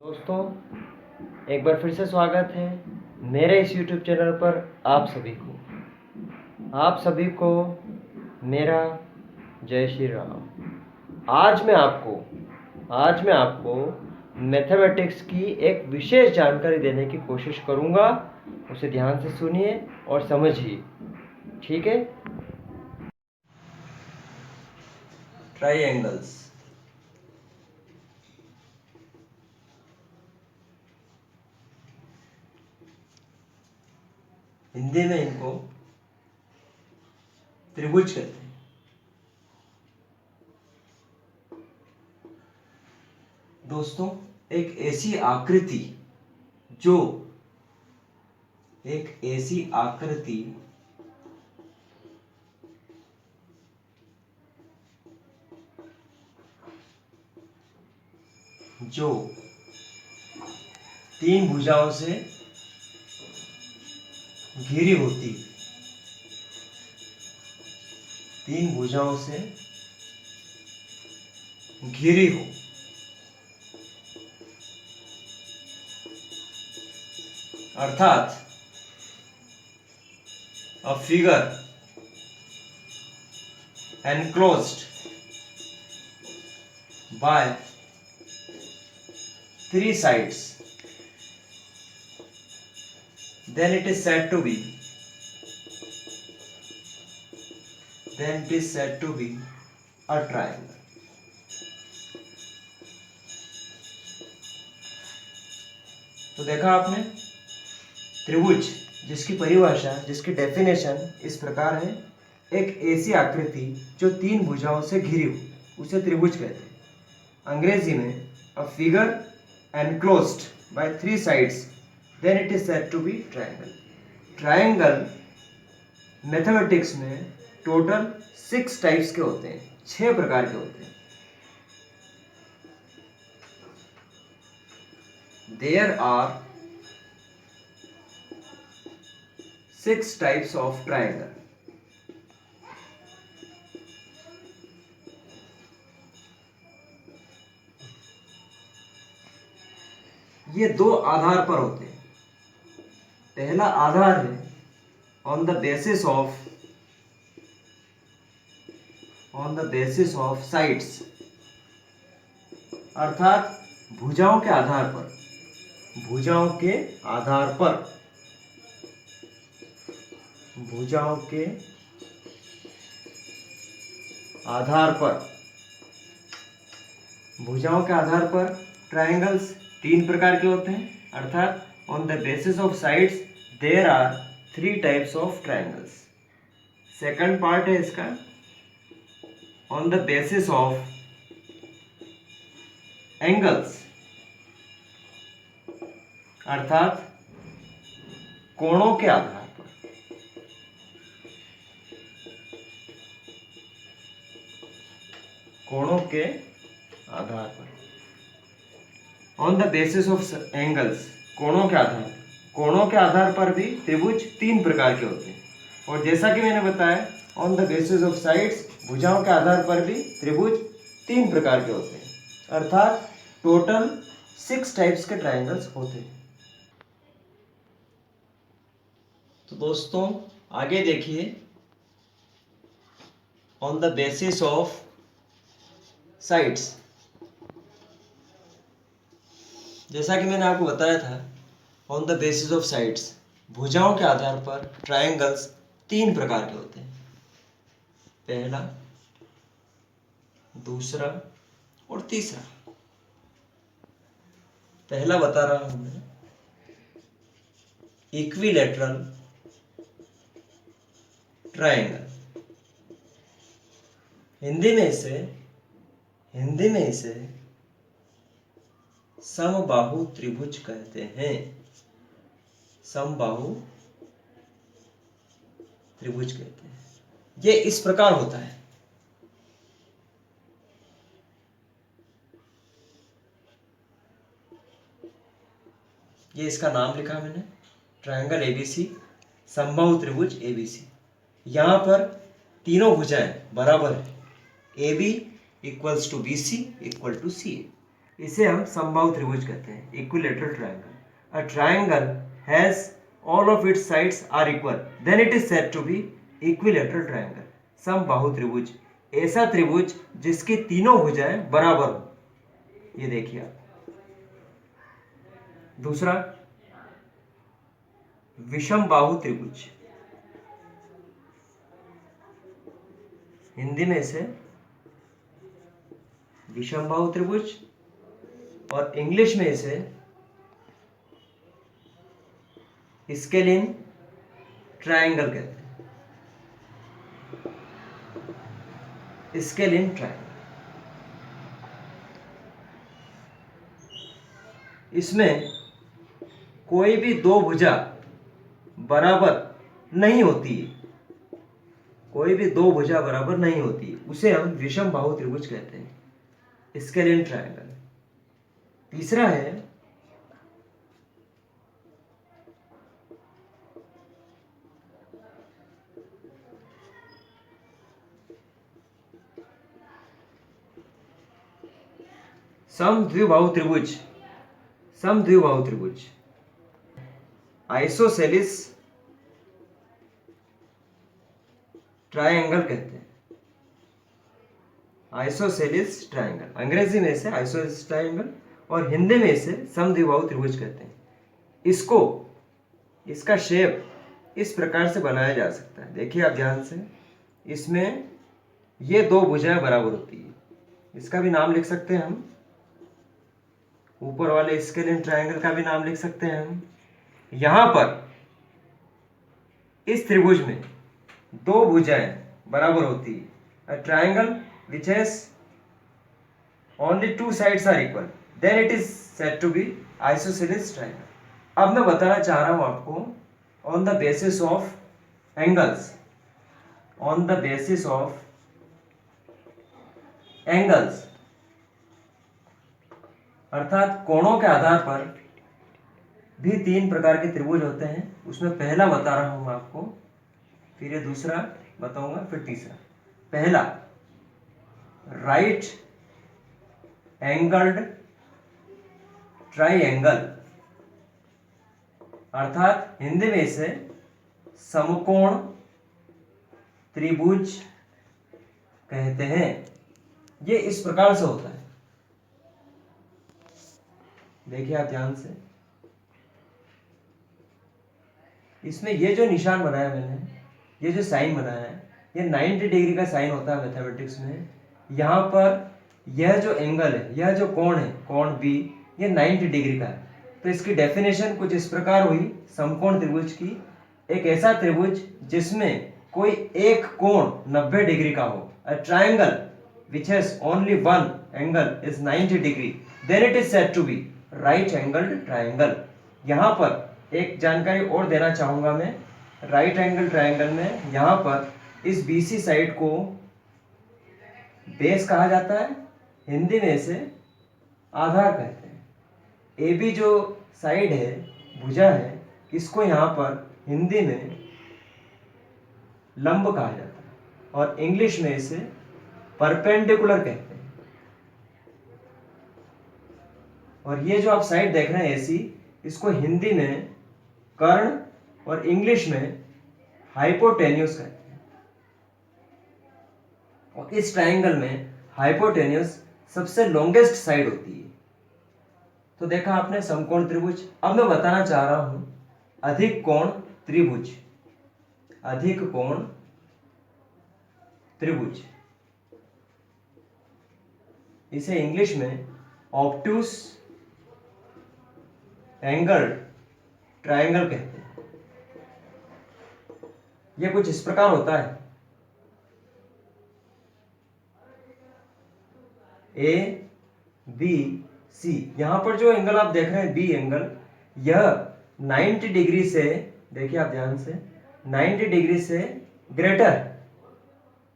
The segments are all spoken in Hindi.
दोस्तों, एक बार फिर से स्वागत है मेरे इस YouTube चैनल पर आप सभी को मेरा जय श्री राम। आज मैं आपको मैथमेटिक्स की एक विशेष जानकारी देने की कोशिश करूंगा। उसे ध्यान से सुनिए और समझिए, ठीक है। ट्राइएंगल्स, हिंदी में इनको त्रिभुज कहते हैं। दोस्तों, एक ऐसी आकृति जो तीन भुजाओं से घिरी होती, तीन भुजाओं से घिरी हो, अर्थात a figure enclosed by three sides, then it is said to be a triangle. तो देखा आपने, त्रिभुज जिसकी परिभाषा, जिसकी डेफिनेशन इस प्रकार है, एक ऐसी आकृति जो तीन भुजाओं से घिरी हो उसे त्रिभुज कहते हैं। अंग्रेजी में a figure enclosed by three sides, then it is said to be triangle. Triangle mathematics में टोटल 6 टाइप्स के होते हैं, 6 प्रकार के होते हैं। There are 6 types of triangle. ये दो आधार पर होते हैं। पहला आधार है on the basis of sides, अर्थात भुजाओं के आधार पर, भुजाओं के आधार पर ट्रायंगल्स 3 प्रकार के होते हैं, अर्थात on the basis of sides there are 3 types of triangles. Second part है इसका on the basis of angles, अर्थात कोणों के आधार पर। कोणों के आधार पर, on the basis of angles, कोणों के आधार पर भी त्रिभुज 3 प्रकार के होते हैं। और जैसा कि मैंने बताया, on the basis of sides, भुजाओं के आधार पर भी त्रिभुज 3 प्रकार के होते हैं, अर्थात टोटल 6 टाइप्स के ट्रायंगल्स होते हैं। तो दोस्तों, आगे देखिए, on the basis of sides, जैसा कि मैंने आपको बताया था, on the basis of sides, भुजाओं के आधार पर ट्रायंगल्स 3 प्रकार के होते हैं। पहला, दूसरा और तीसरा। पहला बता रहा हूं मैं, इक्विलैटरल ट्रायंगल। हिंदी में इसे समबाहु त्रिभुज कहते हैं। समबाहु त्रिभुज कहते हैं। ये इस प्रकार होता है, ये इसका नाम लिखा मैंने, ट्रायंगल एबीसी, समबाहु त्रिभुज एबीसी। यहां पर तीनों भुजाएं बराबर है, AB equals to BC equal to CA। इसे हम समबाहु त्रिभुज कहते हैं, equilateral triangle. A triangle has all of its sides are equal, then it is said to be equilateral triangle. समबाहु त्रिभुज ऐसा त्रिभुज जिसकी तीनों भुजाएं बराबर हो। ये देखिए आप। दूसरा, विषम बाहु त्रिभुज, हिंदी में इसे विषम बाहु त्रिभुज और इंग्लिश में इसे स्केलिन ट्रायंगल कहते हैं, स्केलिन ट्रायंगल। इसमें कोई भी दो भुजा बराबर नहीं होती है, कोई भी दो भुजा बराबर नहीं होती, उसे हम विषम बाहु त्रिभुज कहते हैं, स्केलिन ट्रायंगल। तीसरा है समद्विबाहु त्रिभुज, समद्विबाहु त्रिभुज, आइसोसेलिस ट्रायंगल कहते हैं, आइसोसेलिस ट्रायंगल। अंग्रेजी में इसे आइसोसेलिस ट्रायंगल और हिंदी में इसे समद्विबाहु त्रिभुज कहते हैं। इसको, इसका शेप इस प्रकार से बनाया जा सकता है, देखिए आप ध्यान से। इसमें ये दो भुजाएं बराबर होती है, इसका भी नाम लिख सकते हैं हम, ऊपर वाले स्केलिन ट्रायंगल का भी नाम लिख सकते हैं हम। यहां पर इस त्रिभुज में दो भुजाएं बराबर होती है। A triangle which has only two sides are equal, then it is said to be isosceles triangle. अब मैं बताना चाह रहा हूं आपको on the basis of angles, on the basis of angles, अर्थात कोणों के आधार पर भी तीन प्रकार के त्रिभुज होते हैं। उसमें पहला बता रहा हूं मैं आपको, फिर ये दूसरा बताऊंगा, फिर तीसरा। पहला, राइट एंगल्ड ट्राइएंगल, अर्थात हिंदी में इसे समकोण त्रिभुज कहते हैं। ये इस प्रकार से होता है, देखिए आप ध्यान से। इसमें ये जो निशान बनाया मैंने, ये जो साइन बनाया है, ये 90 डिग्री का साइन होता है मैथमेटिक्स में। यहाँ पर यह जो एंगल है, यह जो कोण है, कोण बी, ये 90 डिग्री का है। तो इसकी डेफिनेशन कुछ इस प्रकार हुई समकोण त्रिभुज की, एक ऐसा त्रिभुज जिसमें कोई एक कोण 90 डिग्री का हो। A triangle which has only one angle is 90 degree, then it is said to be right angled triangle। यहाँ पर एक जानकारी और देना चाहूंगा मैं, राइट एंगल ट्रायंगल में यहाँ पर इस BC साइड को बेस कहा जाता है, हिंदी में इसे आधार कहते हैं। AB जो साइड है, भुजा है, इसको यहाँ पर हिंदी में लंब कहा जाता है और इंग्लिश में इसे परपेंडिकुलर कहते हैं। और ये जो आप साइड देख रहे हैं AC, इसको हिंदी में कर्ण और इंग्लिश में हाइपोटेन्यूस कहते हैं। और इस ट्रायंगल में हाइपोटेन्यूस सबसे लॉन्गेस्ट साइड होती है। तो देखा आपने समकोण त्रिभुज। अब मैं बताना चाह रहा हूं अधिक कोण त्रिभुज, अधिक कोण त्रिभुज, इसे इंग्लिश में ऑब्ट्यूस एंगल ट्रायंगल कहते हैं। यह कुछ इस प्रकार होता है, ए बी सी। यहां पर जो एंगल आप देख रहे हैं, बी एंगल, यह 90 डिग्री से, देखिए आप ध्यान से, 90 डिग्री से ग्रेटर,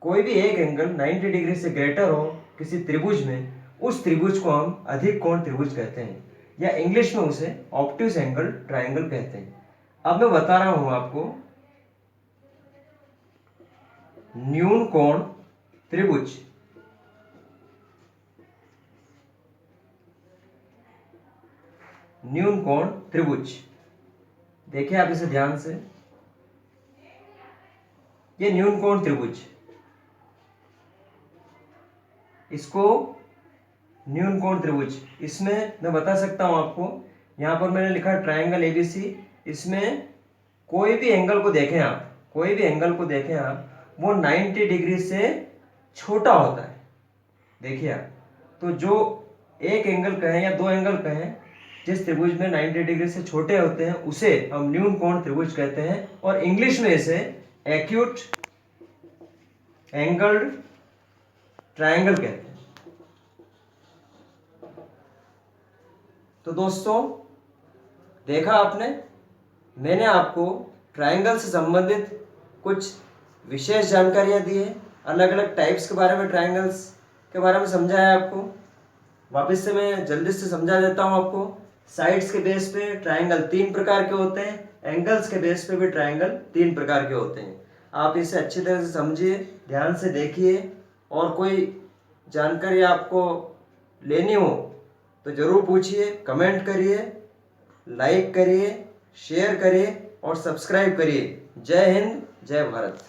कोई भी एक एंगल 90 डिग्री से ग्रेटर हो किसी त्रिभुज में, उस त्रिभुज को हम अधिक कोण त्रिभुज कहते हैं, या इंग्लिश में उसे ऑब्ट्यूस एंगल ट्रायंगल कहते हैं। अब मैं बता रहा हूं आपको न्यून कोण त्रिभुज। न्यून कोण त्रिभुज। देखिए आप इसे ध्यान से, ये न्यून कोण त्रिभुज, इसको न्यून कोण त्रिभुज, इसमें मैं बता सकता हूं आपको, यहां पर मैंने लिखा ट्रायंगल एबीसी, इसमें कोई भी एंगल को देखें आप, कोई भी एंगल को देखें आप, वो 90 डिग्री से छोटा होता है। देखिए आप, तो जो एक एंगल कहें या दो एंगल कहें जिस त्रिभुज में 90 डिग्री से छोटे होते हैं उसे हम न्यून कोण त्रिभुज कहते हैं, और इंग्लिश में इसे एक्यूट एंगल्ड ट्रायंगल कहते हैं। तो दोस्तों देखा आपने, मैंने आपको ट्रायंगल से संबंधित कुछ विशेष जानकारियां दी है, अलग अलग टाइप्स के बारे में, ट्रायंगल्स के बारे में समझाया आपको। वापस से मैं जल्दी से समझा देता हूं आपको। साइड्स के बेस पे ट्रायंगल 3 प्रकार के होते हैं, एंगल्स के बेस पे भी ट्रायंगल 3 प्रकार के होते हैं। आप इसे अच्छी तरह से समझिए, ध्यान से देखिए, और कोई जानकारी आपको लेनी हो तो ज़रूर पूछिए, कमेंट करिए, लाइक करिए, शेयर करिए और सब्सक्राइब करिए। जय हिंद, जय भारत।